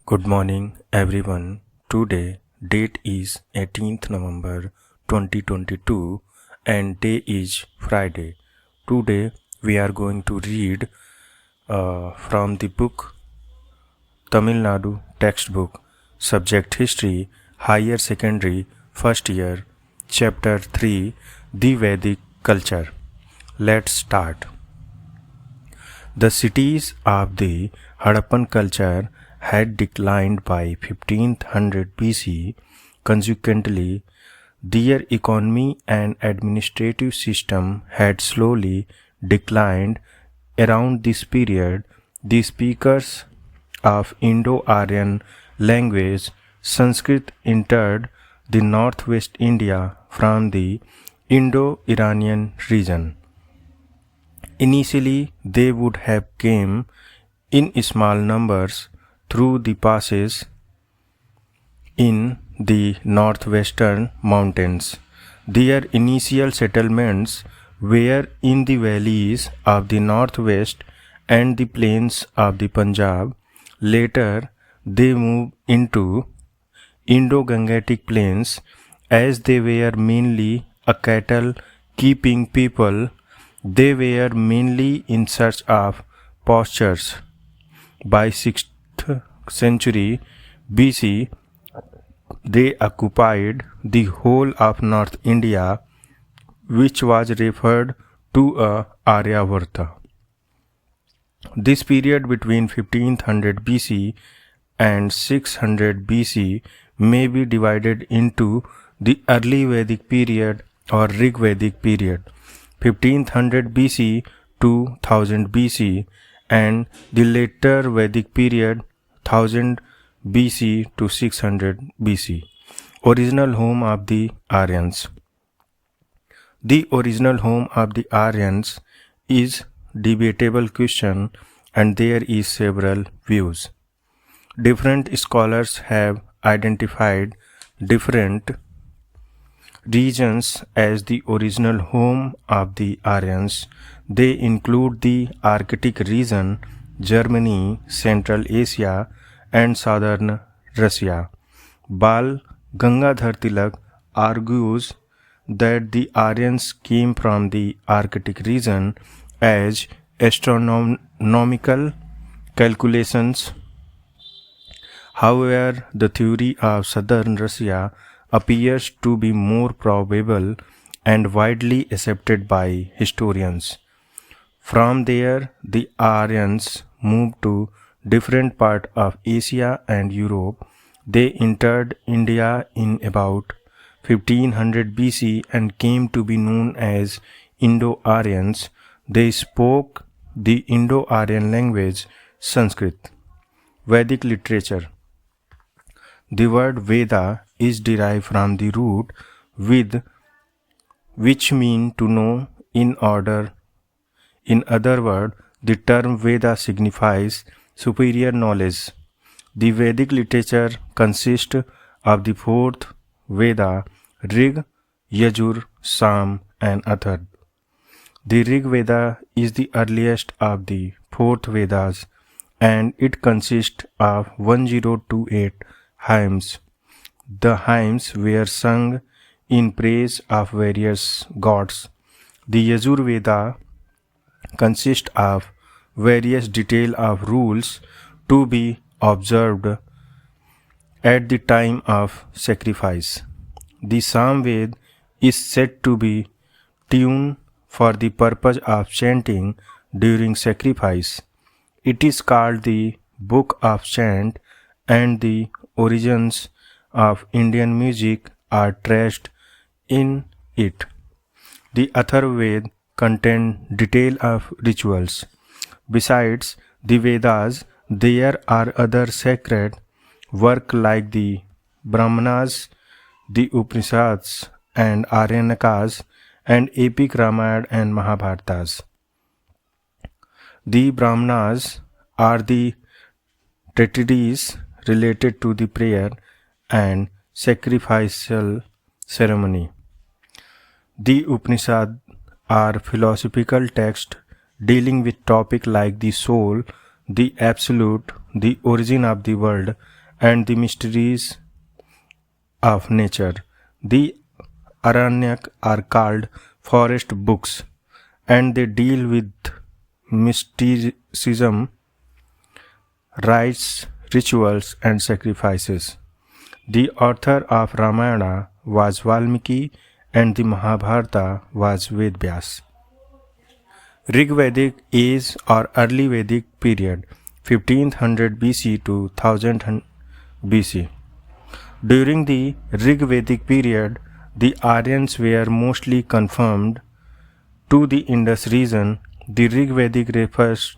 Good morning, everyone. Today, date is 18th November 2022 and day is Friday. Today, we are going to read from the book Tamilnadu textbook, subject history, higher secondary, first year, chapter 3, the Vedic culture. Let's start. The cities of the Harappan culture had declined by 1500 BC. Consequently, their economy and administrative system had slowly declined. Around this period, the speakers of Indo-Aryan language Sanskrit entered the northwest India from the Indo-Iranian region. Initially, they would have came in small numbers through the passes in the northwestern mountains. Their initial settlements were in the valleys of the northwest and the plains of the Punjab. Later, they moved into Indo-Gangetic plains as they were mainly a cattle-keeping people. They were mainly in search of pastures. By 6th century BC, they occupied the whole of North India, which was referred to as Aryavarta. This period between 1500 BC and 600 BC may be divided into the early Vedic period or Rig Vedic period, 1500 BC to 1000 BC, and the later Vedic period 1000 BC to 600 BC. Original home of the Aryans. The original home of the Aryans is debatable question and there is several views. Different scholars have identified different regions as the original home of the Aryans. They include the Arctic region, Germany, Central Asia, and southern Russia. Bal Gangadhar Tilak argues that the Aryans came from the Arctic region as astronomical calculations. However, the theory of southern Russia appears to be more probable and widely accepted by historians. From there, the Aryans moved to different parts of Asia and Europe. They entered India in about 1500 BC and came to be known as Indo-Aryans. They spoke the Indo-Aryan language Sanskrit. Vedic literature. The word Veda is derived from the root with, which mean to know in order. In other words, the term Veda signifies superior knowledge. The Vedic literature consists of the fourth Veda, Rig, Yajur, Sam, and Atharva. The Rig Veda is the earliest of the fourth Vedas and it consists of 1028 hymns. The hymns were sung in praise of various gods. The Yajur Veda consists of various details of rules to be observed at the time of sacrifice. The Samved is said to be tuned for the purpose of chanting during sacrifice. It is called the Book of Chant, and the origins of Indian music are traced in it. The Atharva contain detail of rituals. Besides the Vedas, there are other sacred works like the Brahmanas, the Upanishads, and Aryanyakas, and epic Ramayana and Mahabharatas. The Brahmanas are the treatises related to the prayer and sacrificial ceremony. The Upanishads are philosophical texts dealing with topics like the soul, the absolute, the origin of the world, and the mysteries of nature. The Aranyak are called forest books, and they deal with mysticism, rites, rituals, and sacrifices. The author of Ramayana was Valmiki, and the Mahabharata was Vedvyas. Rig Vedic is or early Vedic period 1500 BC to 1000 BC. During the Rig Vedic period, the Aryans were mostly confined to the Indus region. The Rig Vedic refers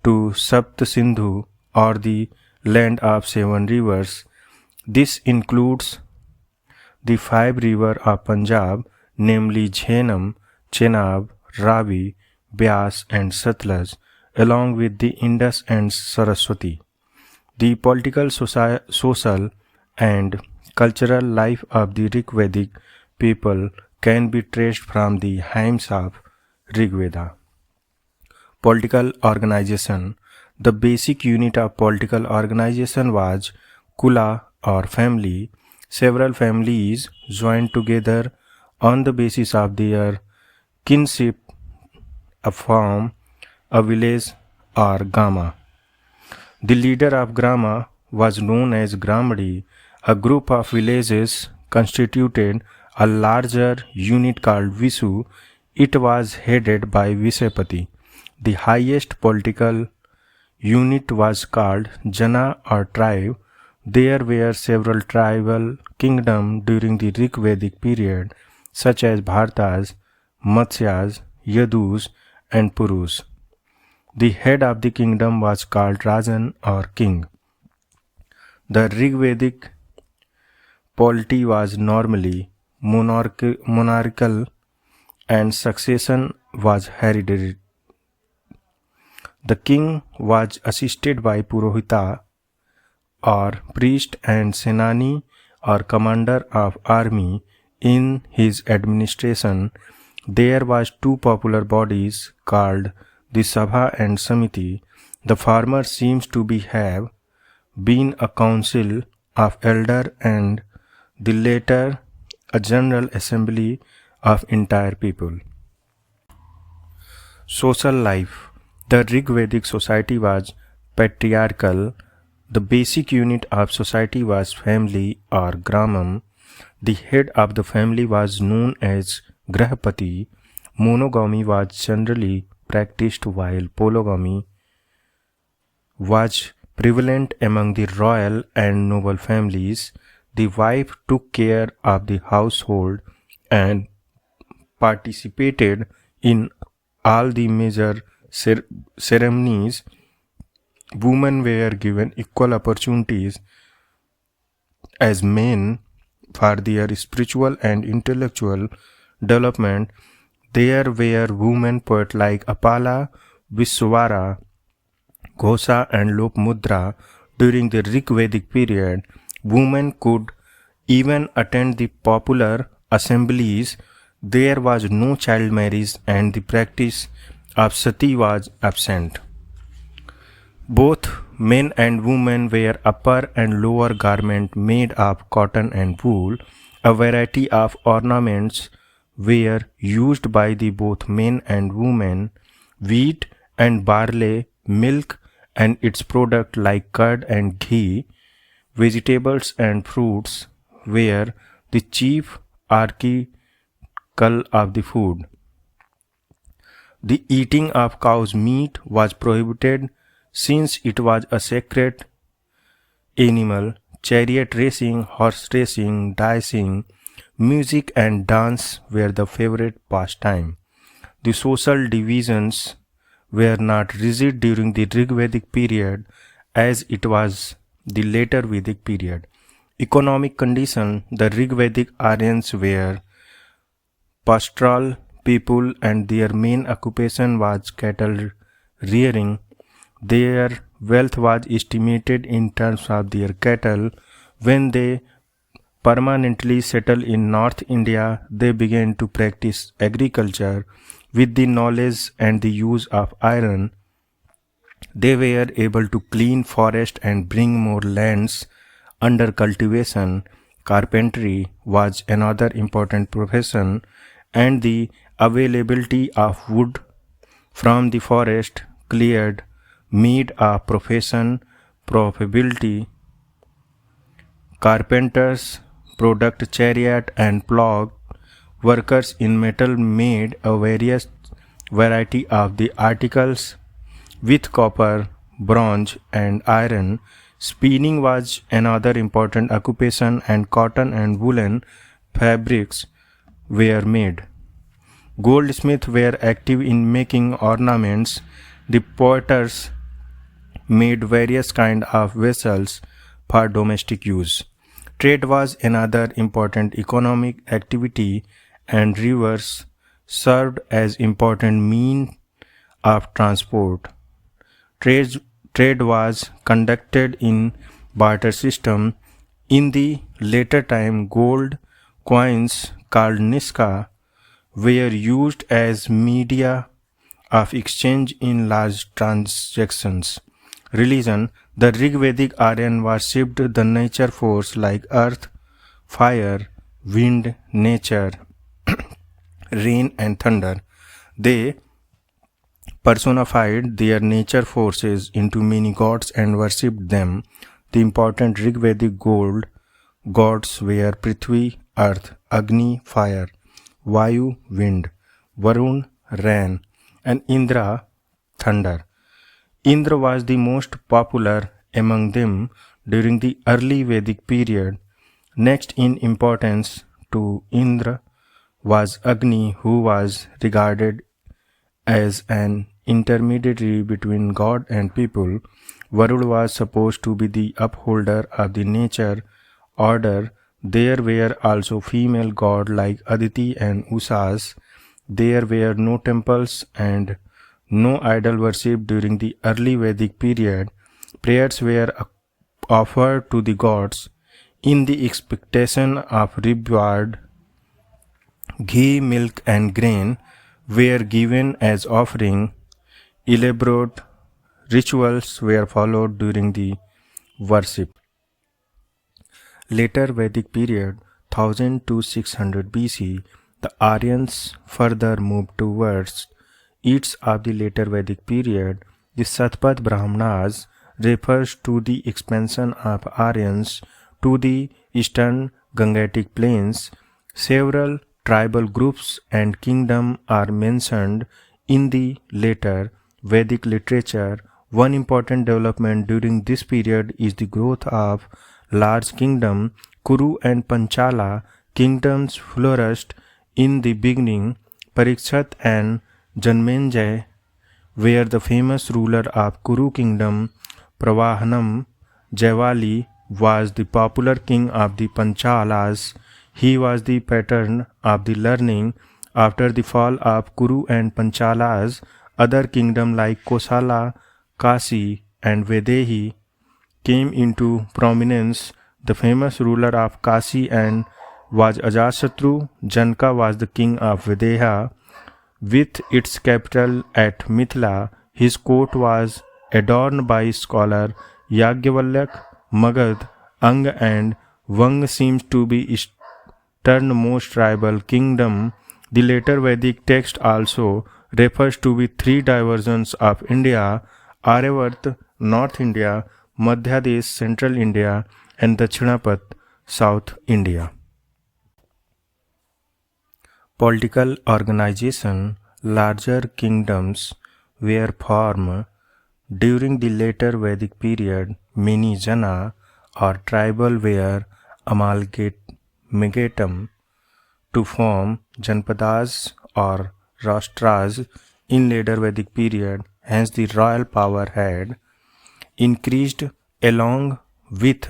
to Sapt Sindhu or the land of seven rivers. This includes the five rivers of Punjab, namely Jhelum, Chenab, Ravi, Byas, and Satluj, along with the Indus and Saraswati. The political, social, and cultural life of the Rigvedic people can be traced from the hymns of Rigveda. Political organization. The basic unit of political organization was Kula or family. Several families joined together on the basis of their kinship form a village or Gama. The leader of Grama was known as Gramadi. A group of villages constituted a larger unit called Visu. It was headed by Visapati. The highest political unit was called Jana or tribe. There were several tribal kingdoms during the Rig Vedic period, such as Bhartas, Matsyas, Yadus, and Purus. The head of the kingdom was called Rajan or king. The Rig Vedic polity was normally monarchical and succession was hereditary. The king was assisted by Purohita or priest and Senani or commander of army in his administration. There was two popular bodies called the Sabha and Samiti. The former seems to have been a council of elder and the latter a general assembly of entire people. Social life. The Rig Vedic society was patriarchal. The basic unit of society was family or Gramam. The head of the family was known as Grahapati. Monogamy was generally practiced while polygamy was prevalent among the royal and noble families. The wife took care of the household and participated in all the major ceremonies. Women were given equal opportunities as men for their spiritual and intellectual development. There were women poets like Apala, Viswara, Ghosa, and Lopmudra. During the Rig Vedic period, women could even attend the popular assemblies. There was no child marriage and the practice of sati was absent. Both men and women wear upper and lower garment made of cotton and wool. A variety of ornaments were used by the both men and women. Wheat and barley, milk and its product like curd and ghee, vegetables and fruits were the chief article of the food. The eating of cow's meat was prohibited since it was a sacred animal. Chariot racing, horse racing, dancing, music and dance were the favorite pastime. The social divisions were not rigid during the Rig Vedic period as it was the later Vedic period. Economic condition. The Rig Vedic Aryans were pastoral people and their main occupation was cattle rearing. Their wealth was estimated in terms of their cattle. When they permanently settled in North India, they began to practice agriculture. With the knowledge and the use of iron, they were able to clean forest and bring more lands Under cultivation, carpentry was another important profession, and the availability of wood from the forest cleared made a profession profitability. Carpenters, product chariot and plough, workers in metal made a various variety of the articles with copper, bronze, and iron. Spinning was another important occupation, and cotton and woolen fabrics were made. Goldsmiths were active in making ornaments. The potters made various kinds of vessels for domestic use. Trade was another important economic activity, and rivers served as important means of transport. Trade, trade was conducted in barter system. In the later time, gold coins called niska were used as media of exchange in large transactions. Religion, the Rig Vedic Aryan worshipped the nature force like earth, fire, wind, nature, rain, and thunder. They personified their nature forces into many gods and worshipped them. The important Rig Vedic gods were Prithvi, earth, Agni, fire, Vayu, wind, Varun, rain, and Indra, thunder. Indra was the most popular among them during the early Vedic period. Next in importance to Indra was Agni, who was regarded as an intermediary between God and people. Varun was supposed to be the upholder of the nature order. There were also female gods like Aditi and Usas. There were no temples and no idol worship during the early Vedic period. Prayers were offered to the gods in the expectation of reward. Ghee, milk, and grain were given as offering. Elaborate rituals were followed during the worship. Later Vedic period, 1000 to 600 BC, the Aryans further moved towards east of the later Vedic period. The Satpat Brahmanas refers to the expansion of Aryans to the eastern Gangetic plains. Several tribal groups and kingdoms are mentioned in the later Vedic literature. One important development during this period is the growth of large kingdoms. Kuru and Panchala kingdoms flourished in the beginning. Parikshit and Janmenjay were the famous ruler of Kuru kingdom. Pravahanam Jaivali was the popular king of the Panchalas. He was the patron of the learning. After the fall of Kuru and Panchalas, other kingdoms like Kosala, Kasi, and Vedehi came into prominence. The famous ruler of Kasi and was Ajasatru. Janaka was the king of Videha, with its capital at Mithila. His court was adorned by scholar Yagyavalyak. Magad, Ang, and Vang seems to be easternmost tribal kingdom. The later Vedic text also refers to the three diversions of India: Aryavarta, North India; Madhyadesh, Central India; and Dachinapat, South India. Political organization, larger kingdoms were formed during the later Vedic period. Many jana or tribal were amalgamated to form janpadas or rashtras in later Vedic period. Hence the royal power had increased along with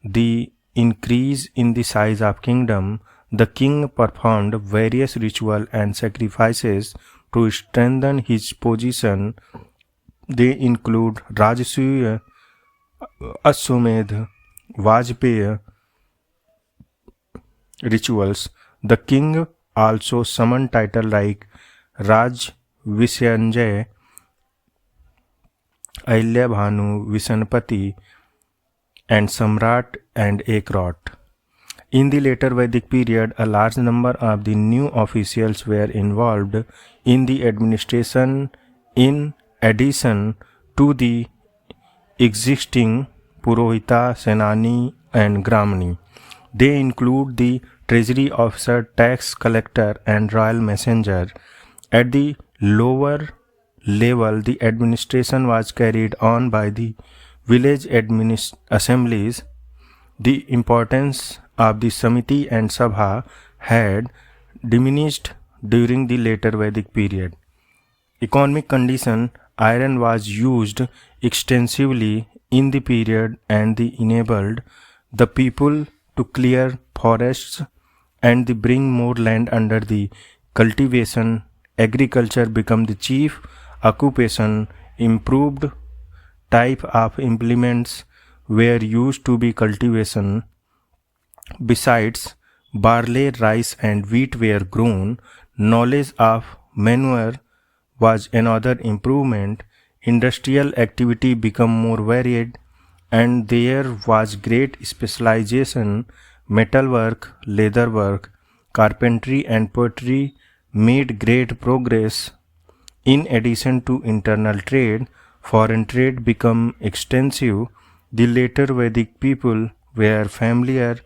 the increase in the size of kingdom. The king performed various rituals and sacrifices to strengthen his position. They include Rajasuya, Ashwamedh, Vajpayee rituals. The king also summoned titles like Raj Visyanjay, Ahilya Bhanu, Visanpati, and Samrat and Ekrot. In the later Vedic period, a large number of the new officials were involved in the administration in addition to the existing Purohita, Senani, and Gramani. They include the treasury officer, tax collector, and royal messenger. At the lower level, the administration was carried on by the village assemblies. The importance of the Samiti and Sabha had diminished during the later Vedic period. Economic condition: iron was used extensively in the period and enabled the people to clear forests and bring more land under the cultivation. Agriculture became the chief occupation. Improved type of implements were used to be cultivation. Besides, barley, rice, and wheat were grown. Knowledge of manure was another improvement. Industrial activity became more varied, and there was great specialization. Metalwork, leatherwork, carpentry, and pottery made great progress. In addition to internal trade, foreign trade became extensive. The later Vedic people were familiar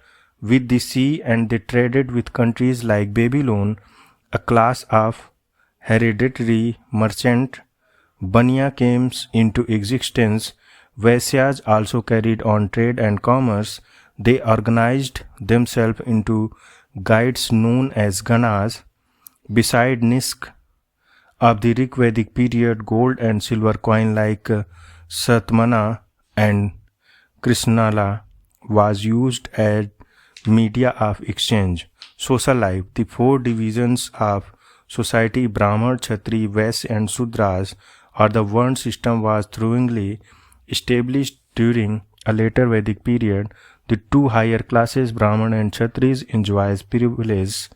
with the sea and they traded with countries like Babylon. A class of hereditary merchant Banya came into existence. Vaisyas also carried on trade and commerce. They organized themselves into guilds known as Ganas. Beside Nisk of the Rig Vedic period, gold and silver coin like Satmana and Krishnala was used as media of exchange. Social life: the four divisions of society, Brahman, Kshatri, Vaisya, and Sudras, or the Varna system, was thoroughly established during a later Vedic period. The two higher classes, Brahman and Kshatris, enjoyed privileges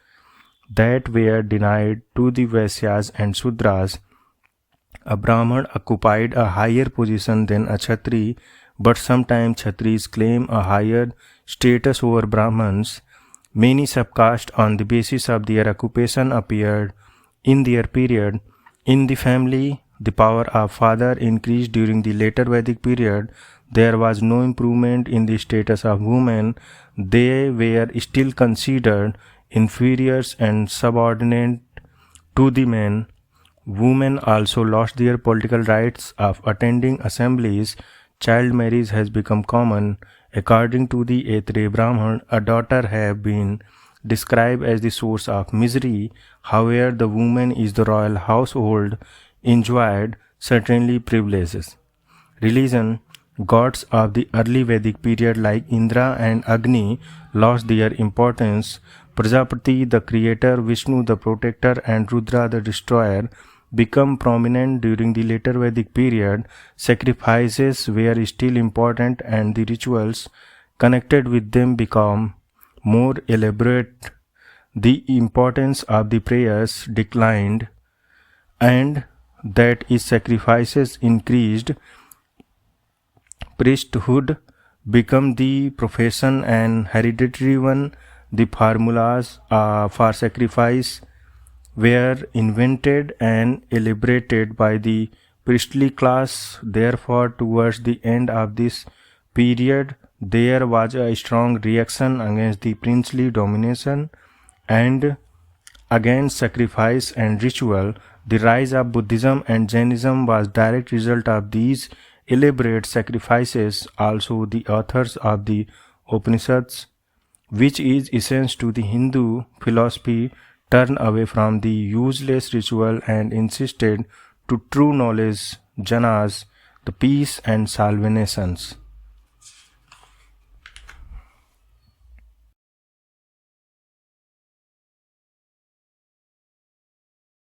that were denied to the Vaisyas and Sudras. A Brahman occupied a higher position than a Kshatri, but sometimes Kshatris claim a higher status over Brahmans. Many subcastes on the basis of their occupation appeared in their period. In the family, the power of father increased during the later Vedic period. There was no improvement in the status of women. They were still considered inferiors and subordinate to the men. Women also lost their political rights of attending assemblies. Child marriage has become common. According to the Aitreya Brahman, a daughter have been described as the source of misery. However, the woman in the royal household enjoyed certainly privileges. Religion: gods of the early Vedic period like Indra and Agni lost their importance. Prajapati, the creator, Vishnu, the protector, and Rudra, the destroyer, become prominent during the later Vedic period. Sacrifices were still important and the rituals connected with them become more elaborate. The importance of the prayers declined and that is sacrifices increased. Priesthood became the profession and hereditary one. The formulas for sacrifice were invented and elaborated by the priestly class. Therefore, towards the end of this period, there was a strong reaction against the princely domination and against sacrifice and ritual. The rise of Buddhism and Jainism was direct result of these elaborate sacrifices. Also, the authors of the Upanishads, which is essential to the Hindu philosophy, turned away from the useless ritual and insisted to true knowledge, jhanas, the peace and salvations.